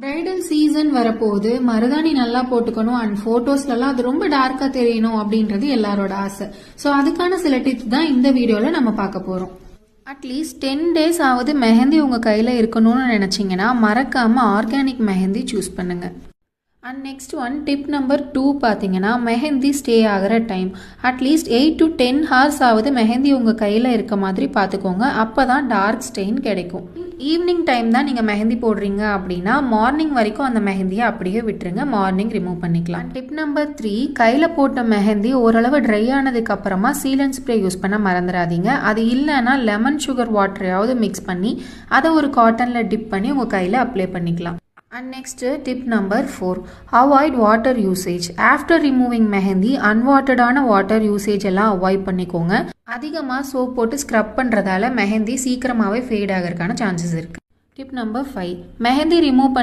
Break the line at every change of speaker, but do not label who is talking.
Bridal season வரப்போகுது, மருதாணி நல்லா போட்டுக்கணும் அண்ட் போட்டோஸ்லாம் அது ரொம்ப டார்க்கா தெரியணும் அப்படின்றது எல்லாரோட ஆசை. ஸோ அதுக்கான சில டிப்ஸ் தான் இந்த வீடியோவில் நம்ம பார்க்க போகிறோம். அட்லீஸ்ட் 10 டேஸ் ஆகுது மெஹந்தி உங்கள் கையில் இருக்கணும்னு நினச்சிங்கன்னா மறக்காமல் ஆர்கானிக் மெஹந்தி சூஸ் பண்ணுங்கள். And next one tip number 2 பார்த்தீங்கன்னா மெஹந்தி ஸ்டே ஆகிற டைம். அட்லீஸ்ட் 8 to 10 hours ஆகுது மெஹந்தி உங்கள் கையில் இருக்க மாதிரி பார்த்துக்கோங்க. அப்போ தான் டார்க் ஸ்டெயின் கிடைக்கும். ஈவினிங் டைம் தான் நீங்கள் மெஹந்தி போடுறீங்க அப்படின்னா மார்னிங் வரைக்கும் அந்த மெஹந்தியை அப்படியே விட்டுருங்க, மார்னிங் ரிமூவ் பண்ணிக்கலாம். டிப் நம்பர் 3, கையில் போட்ட மெஹந்தி ஓரளவு ட்ரை ஆனதுக்கு அப்புறமா சீலன் ஸ்ப்ரே யூஸ் பண்ண மறந்துடாதீங்க. அது இல்லைன்னா லெமன் சுகர் வாட்டரையாவது மிக்ஸ் பண்ணி அதை ஒரு காட்டனில் டிப் பண்ணி உங்கள் கையில் அப்ளை பண்ணிக்கலாம். And next tip number 4, avoid water usage. After removing mehndi அன்வான்டான வாட்டர் யூசேஜ் எல்லாம் அவாய்ட் பண்ணிக்கோங்க. அதிகமாக சோப் போட்டு ஸ்க்ரப் பண்ணுறதால மெஹந்தி சீக்கிரமாகவே ஃபேட் ஆகிறதுக்கான சான்சஸ் இருக்குது. டிப் நம்பர் 5, மெஹந்தி ரிமூவ் பண்ண